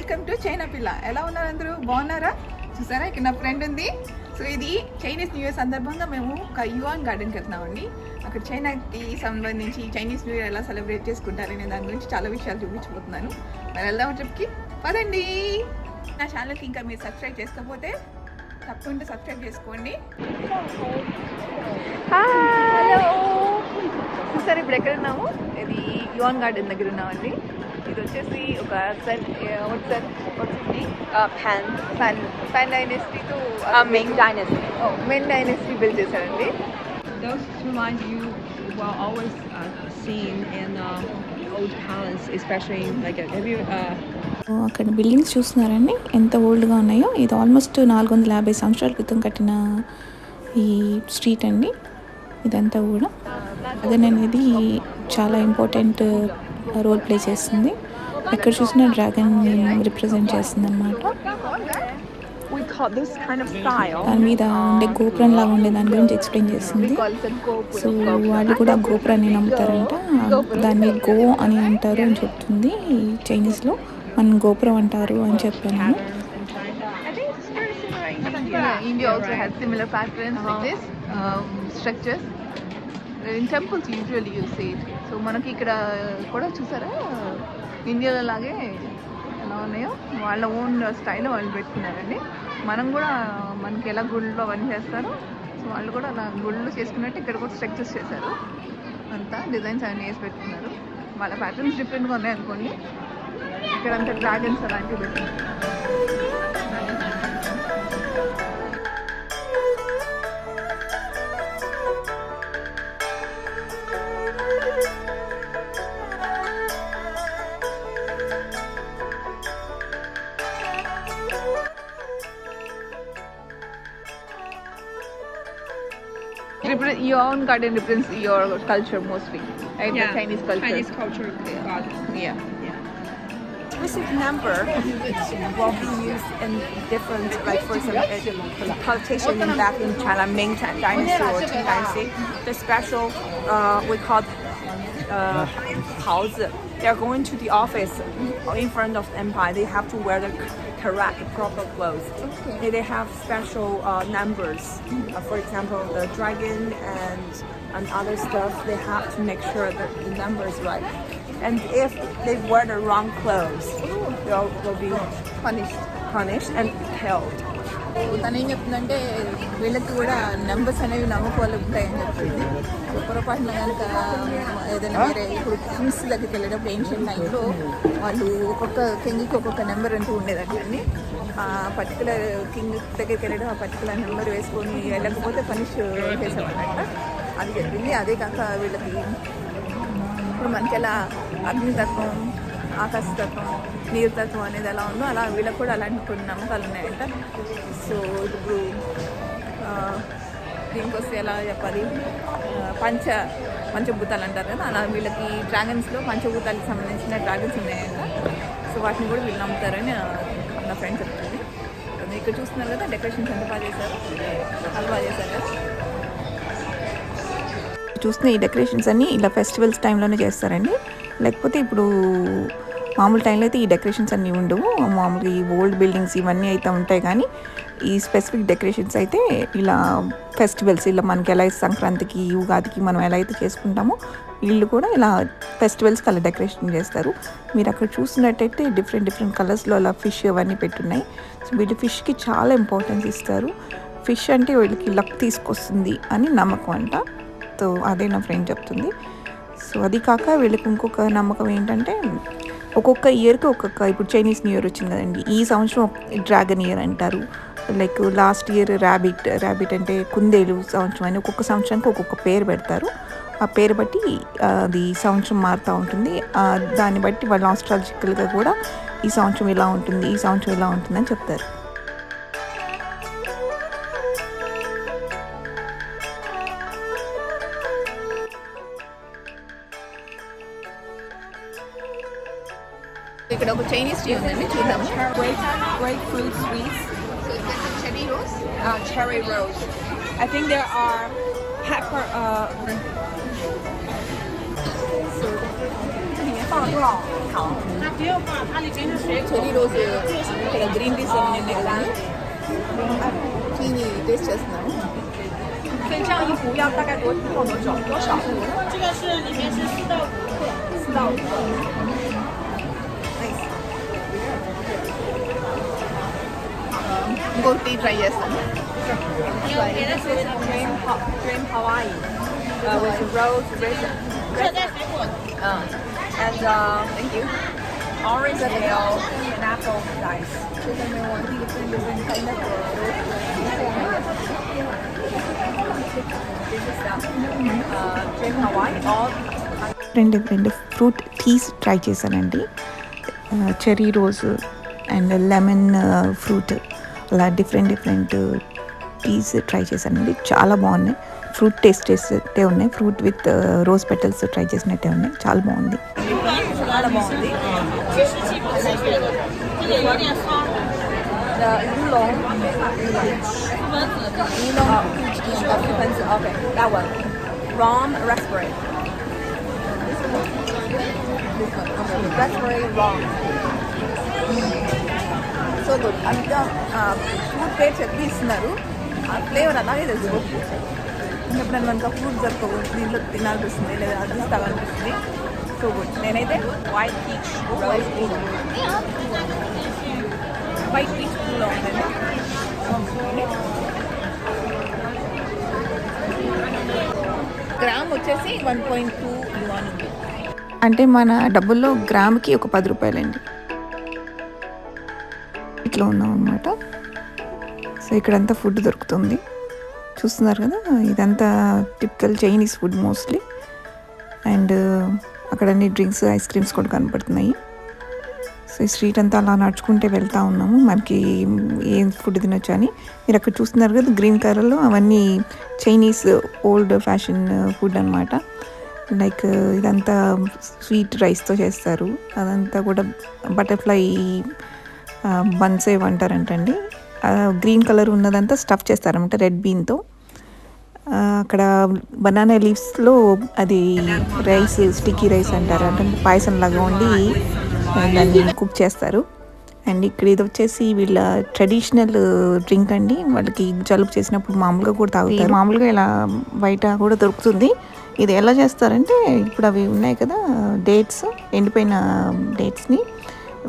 Welcome to China పిల్ల. ఎలా ఉన్నారు అందరూ? బాగున్నారా? చూసారా ఇక్కడ నా ఫ్రెండ్ ఉంది. సో ఇది చైనీస్ న్యూ ఇయర్ సందర్భంగా మేము ఒక యువాన్ గార్డెన్కి వెళ్తున్నామండి. అక్కడ చైనాకి సంబంధించి చైనీస్ న్యూ ఇయర్ ఎలా సెలబ్రేట్ చేసుకుంటారనే దాని గురించి చాలా విషయాలు చూపించబోతున్నాను. మరి వెళ్దాం ట్రిప్కి, పదండి. నా ఛానల్కి ఇంకా మీరు సబ్స్క్రైబ్ చేసుకోకపోతే తప్పకుండా సబ్స్క్రైబ్ చేసుకోండి. హలో, చూసారు ఇప్పుడు ఎక్కడ ఉన్నాము? ఇది యువాన్ గార్డెన్ దగ్గర ఉన్నామండి. ఇది వచ్చేసి ఒక ఫ్యాన్ డైనెస్టీతో మెన్ డైనెస్టీ బిల్డ్ చేశారండి. Those remind you were always seen in old palace, especially like have you అక్కడ బిల్డింగ్స్ చూస్తున్నారండి ఎంత ఓల్డ్గా ఉన్నాయో. ఇది ఆల్మోస్ట్ 450 సంవత్సరాల క్రితం కట్టిన ఈ స్ట్రీట్ అండి ఇదంతా కూడా. అదేననేది చాలా ఇంపార్టెంట్ రోల్ ప్లే చేస్తుంది. ఎక్కడ చూసినా డ్రాగన్ రిప్రజెంట్ చేస్తుంది అనమాట. దాని మీద ఉండే గోపురం లాగా ఉండే దాని గురించి ఎక్స్ప్లెయిన్ చేస్తుంది. సో వాళ్ళు కూడా గోపురాన్ని నమ్ముతారంట. దాన్ని గో అని అంటారు అని చెప్తుంది చైనీస్లో. మనం గోపురం అంటారు అని చెప్పాను. India also has similar patterns like this structures. In temples usually you see it. So మనకి ఇక్కడ కూడా చూసారా ఇండియాలో లాగే ఎలా ఉన్నాయో వాళ్ళ ఓన్ స్టైల్లో వాళ్ళు పెట్టుకున్నారండి. మనం కూడా మనకి ఎలా గుళ్ళు అవన్నీ చేస్తారో సో వాళ్ళు కూడా అలా గుళ్ళు చేసుకున్నట్టు ఇక్కడ కూడా స్ట్రక్చర్స్ చేశారు. అంతా డిజైన్స్ అవన్నీ వేసి పెట్టుకున్నారు. వాళ్ళ ప్యాటర్న్స్ డిఫరెంట్గా ఉన్నాయి అనుకోండి. ఇక్కడ అంతా డ్రాగన్స్ అలాంటివి పెట్టుకున్నారు. Your own garden represents your culture mostly, right? Yeah, the Chinese culture. Chinese culture garden. Yeah. Specific number will be used in different, like for example, politician back in China, Ming Dynasty or Qing Dynasty, the special we call Haozi. They are going to the office in front of the empire. They have to wear the correct, proper clothes. Okay. They have special numbers. For example, the dragon and other stuff. They have to make sure that the number is right. And if they wear the wrong clothes, they will be punished and killed. తను ఏం చెప్తుందంటే వీళ్ళకి కూడా numbers అనేవి నమ్మకాలు ఉంటాయని చెప్తుంది. పొరపాటున కనుక ఏదైనా వేరే ఇప్పుడు కింగ్స్ దగ్గరికి వెళ్ళేటప్పుడు ఏన్షియంట్ టైంలో వాళ్ళు ఒక్కొక్క కింగ్కి ఒక్కొక్క నెంబర్ అంటూ ఉండేదండి. ఆ పర్టికులర్ కింగ్ దగ్గరికి వెళ్ళడం ఆ పర్టికులర్ నెంబర్ వేసుకొని వెళ్ళకపోతే పనిష్ చేసేవాళ్ళంట. అది చెప్పింది. అదే కాక వీళ్ళకి ఇప్పుడు మనకి ఎలా అగ్నితత్వం, ఆకాశతత్వం, నీరుతత్వం అనేది ఎలా ఉందో అలా వీళ్ళకి కూడా అలాంటి కొన్ని నమ్మకాలు ఉన్నాయంట. సో ఇప్పుడు దీనికి వస్తే ఎలా చెప్పాలి, పంచభూతాలు అంటారు కదా, అలా వీళ్ళకి డ్రాగన్స్లో పంచభూతాలకు సంబంధించిన డ్రాగన్స్ ఉన్నాయంట. సో వాటిని కూడా వీళ్ళు నమ్ముతారని నా ఫ్రెండ్ చెప్తుంది. ఇక్కడ చూస్తున్నారు కదా డెకరేషన్స్ ఎంత బాగా చేశారు, చాలా బాగా చేశారు కదా. చూస్తున్న ఈ డెకరేషన్స్ అన్నీ ఇలా ఫెస్టివల్స్ టైంలోనే చేస్తారండి. లేకపోతే ఇప్పుడు మామూలు టైంలో అయితే ఈ డెకరేషన్స్ అన్నీ ఉండవు. మామూలుగా ఈ ఓల్డ్ బిల్డింగ్స్ ఇవన్నీ అయితే ఉంటాయి, కానీ ఈ స్పెసిఫిక్ డెకరేషన్స్ అయితే ఇలా ఫెస్టివల్స్, ఇలా మనకి ఎలా సంక్రాంతికి, ఉగాదికి మనం ఎలా అయితే చేసుకుంటామో వీళ్ళు కూడా ఇలా ఫెస్టివల్స్కి అలా డెకరేషన్ చేస్తారు. మీరు అక్కడ చూసినట్టయితే డిఫరెంట్ కలర్స్లో అలా ఫిష్ అవన్నీ పెట్టున్నాయి. సో వీళ్ళు ఫిష్కి చాలా ఇంపార్టెన్స్ ఇస్తారు. ఫిష్ అంటే వీళ్ళకి లక్ తీసుకొస్తుంది అని నమ్మకం అంట. సో అదే నా ఫ్రెండ్ చెప్తుంది. సో అది కాక వీళ్ళకి ఇంకొక నమ్మకం ఏంటంటే ఒక్కొక్క ఇయర్కి ఇప్పుడు చైనీస్ న్యూ ఇయర్ వచ్చింది కదండి, ఈ సంవత్సరం డ్రాగన్ ఇయర్ అంటారు. లైక్ లాస్ట్ ఇయర్ ర్యాబిట్ అంటే కుందేలు సంవత్సరం అని ఒక్కొక్క సంవత్సరానికి ఒక్కొక్క పేరు పెడతారు. ఆ పేరు బట్టి అది సంవత్సరం మారుతూ ఉంటుంది. దాన్ని బట్టి వాళ్ళు ఆస్ట్రాలజికల్గా కూడా ఈ సంవత్సరం ఇలా ఉంటుంది, ఈ సంవత్సరం ఇలా ఉంటుందని చెప్తారు. ఇక్కడ ఒక చైనీస్ ట్రీ ఉందండి, చూద్దాము. Great fruit trees. Cherry rose, Cherry rose. I think there are pepper. So 放了多少糖？ cherry rose ఇక్కడ గ్రీన్ టీస్ అన్నీ ఉన్నాయి కదా టీని టేస్ట్ చేస్తున్నాము. 所以这样一壶要大概多久？多少？这个是里面是4到5克。 4到5克。ఇంకొక టీ ట్రై చేస్తాను. Dream Hawaii with rose resin. 热带水果。 And thank you. Orange ale and apple slice. different kind of This is Dream Hawaii. All different fruit teas try చేశానండి. Cherry rose and lemon fruit అలా different teas try చేశానండి. చాలా బాగున్నాయి. Fruit taste చేస్తే ఉన్నాయి. Fruit with rose petals try చేసినట్టే ఉన్నాయి. చాలా బాగుంది. చాలా బాగుంది.这个有点酸。 The oolong okay, that one. Rum raspberry. Raspberry rum. So good. అంతా ఫ్రూట్ పేరు చెప్పి ఇస్తున్నారు. ఆ ఫ్లేవర్ అలాగే తెలుసుకోవచ్చు. ఎప్పుడైనా మనకు ఫ్రూట్ దొరకవు దీంట్లో తినాలనిపిస్తుంది లేదా అది తాగాలనిపిస్తుంది. So good. నేనైతే White peach rose oolong. White peach oolong ఉందండి. గ్రామ్ వచ్చేసి 1.2 యువాన్ ఉంది. అంటే మన డబ్బుల్లో గ్రాముకి ఒక 10 రూపాయలండి. ఇట్లా ఉన్నాం అన్నమాట. సో ఇక్కడంతా ఫుడ్ దొరుకుతుంది. చూస్తున్నారు కదా, ఇదంతా typical Chinese food mostly. And అక్కడ అన్ని డ్రింక్స్ ఐస్ క్రీమ్స్ కూడా కనపడుతున్నాయి. సో ఈ స్ట్రీట్ అంతా అలా నడుచుకుంటే వెళ్తూ ఉన్నాము. మనకి ఏం ఫుడ్ తినొచ్చు అని. మీరు అక్కడ చూస్తున్నారు కదా గ్రీన్ కలర్లో, అవన్నీ చైనీస్ ఓల్డ్ ఫ్యాషన్ ఫుడ్ అనమాట. లైక్ ఇదంతా స్వీట్ రైస్తో చేస్తారు. అదంతా కూడా బటర్ఫ్లై బన్స్ ఏమంటారంటండి. గ్రీన్ కలర్ ఉన్నదంతా స్టఫ్ చేస్తారనమాట రెడ్ బీన్తో. అక్కడ బనానా లీవ్స్లో అది రైస్ స్టిక్కీ రైస్ అంటారు, అంటే పాయసం లాగా ఉండి దాన్ని కుక్ చేస్తారు. అండ్ ఇక్కడ ఇది వచ్చేసి వీళ్ళ ట్రెడిషనల్ డ్రింక్ అండి. వాళ్ళకి జలుబు చేసినప్పుడు మామూలుగా కూడా తాగుతారు. మామూలుగా ఇలా బయట కూడా దొరుకుతుంది. ఇది ఎలా చేస్తారంటే, ఇప్పుడు అవి ఉన్నాయి కదా డేట్స్, ఎండిపోయిన డేట్స్ని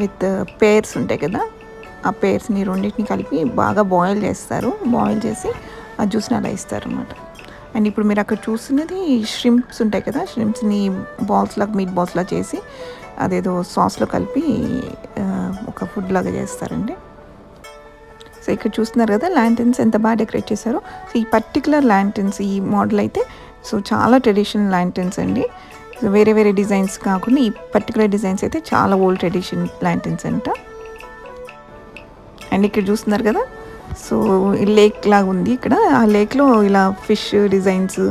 విత్ పేర్స్ ఉంటాయి కదా, ఆ పేర్స్ని రెండింటిని కలిపి బాగా బాయిల్ చేస్తారు. బాయిల్ చేసి ఆ జ్యూస్ని అలా ఇస్తారు అనమాట. అండ్ ఇప్పుడు మీరు అక్కడ చూస్తున్నది ష్రింప్స్ ఉంటాయి కదా, ష్రింప్స్ని బాల్స్ లాగా మీట్ బాల్స్ లాగా చేసి అదేదో సాస్లో కలిపి ఒక ఫుడ్ లాగా చేస్తారండి. సో ఇక్కడ చూస్తున్నారు కదా ల్యాంటన్స్ ఎంత బాగా డెకరేట్ చేశారో. సో ఈ పర్టికులర్ ల్యాంటన్స్, ఈ మోడల్ అయితే సో చాలా ట్రెడిషనల్ ల్యాంటన్స్ అండి. సో వేరే వేరే డిజైన్స్ కాకుండా ఈ పర్టికులర్ డిజైన్స్ అయితే చాలా ఓల్డ్ ట్రెడిషన్ ల్యాంటన్స్ అంట. అండ్ ఇక్కడ చూస్తున్నారు కదా, సో లేక్ లాగా ఉంది ఇక్కడ. ఆ లేక్లో ఇలా ఫిష్ డిజైన్స్,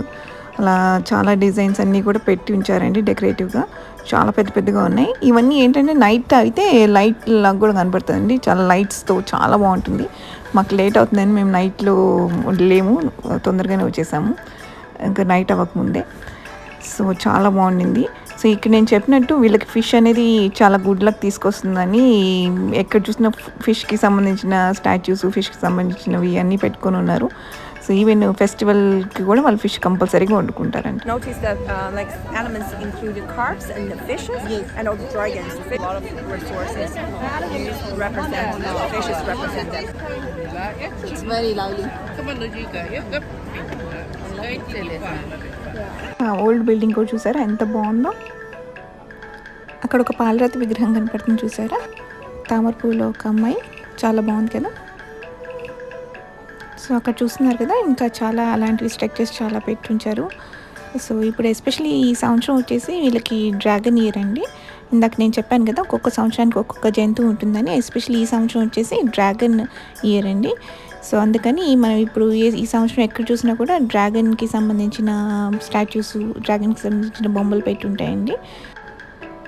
అలా చాలా డిజైన్స్ అన్నీ కూడా పెట్టి ఉంచారండి డెకరేటివ్గా. చాలా పెద్ద పెద్దగా ఉన్నాయి. ఇవన్నీ ఏంటంటే నైట్ అయితే లైట్ లాగా కూడా కనపడుతుందండి. చాలా లైట్స్తో చాలా బాగుంటుంది. మాకు లేట్ అవుతుందని మేము నైట్లో లేము, తొందరగానే వచ్చేసాము ఇంకా నైట్ అవ్వకముందే. సో చాలా బాగుండింది. సో ఇక్కడ నేను చెప్పినట్టు వీళ్ళకి ఫిష్ అనేది చాలా గుడ్ లక్ తీసుకొస్తుందని ఎక్కడ చూసిన ఫిష్కి సంబంధించిన స్టాచ్యూస్, ఫిష్కి సంబంధించినవి అన్నీ పెట్టుకొని ఉన్నారు. సో ఈవెన్ ఫెస్టివల్కి కూడా వాళ్ళు ఫిష్ కంపల్సరీగా వండుకుంటారంట. Notice that like elements include the carps and the fishes and all the dragons. A lot of resources used to represent fishes represented. It's very lovely. Old building కూడా చూసారా ఎంత బాగుందో. అక్కడ ఒక పాలరాతి విగ్రహం కనపడుతుంది చూసారా, తామర పూలో ఒక అమ్మాయి, చాలా బాగుంది కదా. సో అక్కడ చూస్తున్నారు కదా, ఇంకా చాలా అలాంటివి స్ట్రక్చర్స్ చాలా పెట్టి ఉంచారు. సో ఇప్పుడు ఎస్పెషల్లీ ఈ సంవత్సరం వచ్చేసి వీళ్ళకి డ్రాగన్ ఇయర్ అండి. ఇందాక నేను చెప్పాను కదా ఒక్కొక్క సంవత్సరానికి ఒక్కొక్క జంతువు ఉంటుందని. ఎస్పెషల్లీ ఈ సంవత్సరం వచ్చేసి డ్రాగన్ ఇయర్ అండి. సో అందుకని మనం ఇప్పుడు ఈ సంవత్సరం ఎక్కడ చూసినా కూడా డ్రాగన్కి సంబంధించిన స్టాచ్యూస్, డ్రాగన్కి సంబంధించిన బొమ్మలు పెట్టి ఉంటాయండి.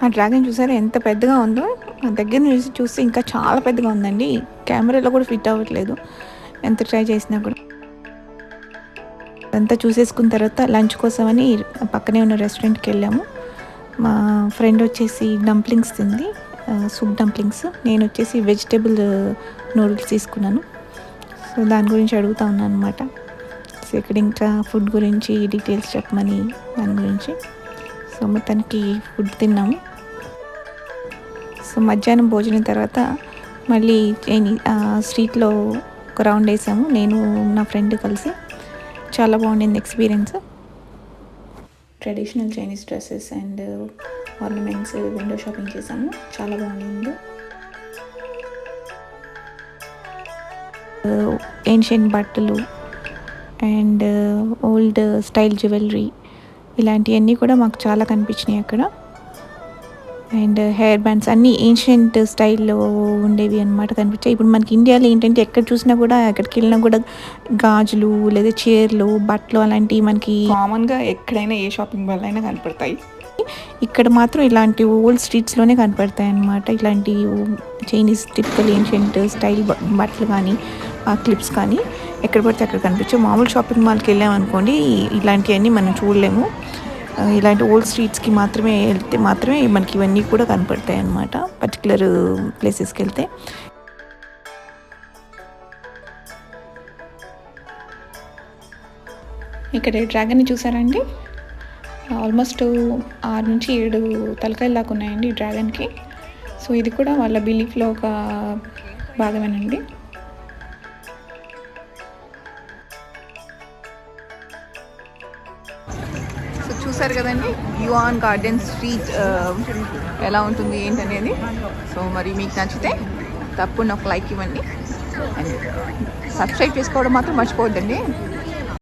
ఆ డ్రాగన్ చూసారా ఎంత పెద్దగా ఉందో. దగ్గర నుంచి చూస్తే ఇంకా చాలా పెద్దగా ఉందండి. కెమెరాలో కూడా ఫిట్ అవ్వట్లేదు ఎంత ట్రై చేసినా కూడా. అదంతా చూసేసుకున్న తర్వాత లంచ్ కోసమని పక్కనే ఉన్న రెస్టారెంట్కి వెళ్ళాము. మా ఫ్రెండ్ వచ్చేసి డంప్లింగ్స్ తింది, సూప్ డంప్లింగ్స్. నేను వచ్చేసి వెజిటేబుల్ నూడిల్స్ తీసుకున్నాను. సో దాని గురించి అడుగుతా ఉన్నాను అనమాట. సో ఇక్కడ ఇంకా ఫుడ్ గురించి డీటెయిల్స్ చెప్పమని దాని గురించి. సో మొత్తానికి ఫుడ్ తిన్నాము. సో మధ్యాహ్నం భోజనం తర్వాత మళ్ళీ స్ట్రీట్లో ఒక రౌండ్ వేసాము, నేను నా ఫ్రెండ్ కలిసి. చాలా బాగుండింది experience. Traditional Chinese dresses and ornaments window shopping చేసాము, చాలా బాగుంది. ఏన్షియంట్ బట్టలు అండ్ ఓల్డ్ స్టైల్ జ్యువెలరీ ఇలాంటివన్నీ కూడా మాకు చాలా కనిపించినాయి అక్కడ. అండ్ హెయిర్ బ్యాండ్స్ అన్నీ ఏన్షియంట్ స్టైల్లో ఉండేవి అన్నమాట కనిపించాయి. ఇప్పుడు మనకి ఇండియాలో ఏంటంటే ఎక్కడ చూసినా కూడా, ఎక్కడికి వెళ్ళినా కూడా గాజులు లేదా చీరలు, బట్టలు అలాంటివి మనకి కామన్గా ఎక్కడైనా ఏ షాపింగ్ మాల్ అయినా కనపడతాయి. ఇక్కడ మాత్రం ఇలాంటి ఓల్డ్ స్ట్రీట్స్లోనే కనపడతాయి అన్నమాట. ఇలాంటి చైనీస్ టిపికల్ ఏన్షియంట్ స్టైల్ బట్టలు కానీ క్లిప్స్ కానీ ఎక్కడ పడితే అక్కడ కనిపించవు. మామూలు షాపింగ్ మాల్కి వెళ్ళామనుకోండి ఇలాంటివన్నీ మనం చూడలేము. ఇలాంటి ఓల్డ్ స్ట్రీట్స్కి మాత్రమే వెళ్తే మాత్రమే మనకి ఇవన్నీ కూడా కనపడతాయి అన్నమాట, పర్టికులర్ ప్లేసెస్కి వెళ్తే. ఇక్కడ డ్రాగన్ని చూసారండి, ఆల్మోస్ట్ 6 నుంచి 7 తలకాయలు దాకా ఉన్నాయండి ఈ డ్రాగన్కి. సో ఇది కూడా వాళ్ళ బిలీఫ్లో ఒక భాగమేనండి. సో చూసారు కదండి యువాన్ గార్డెన్ స్ట్రీట్ ఎలా ఉంటుంది ఏంటనేది. సో మరి మీకు నచ్చితే తప్పకుండా ఒక లైక్ ఇవ్వండి అండ్ సబ్స్క్రైబ్ చేసుకోవడం మాత్రం మర్చిపోవద్దండి.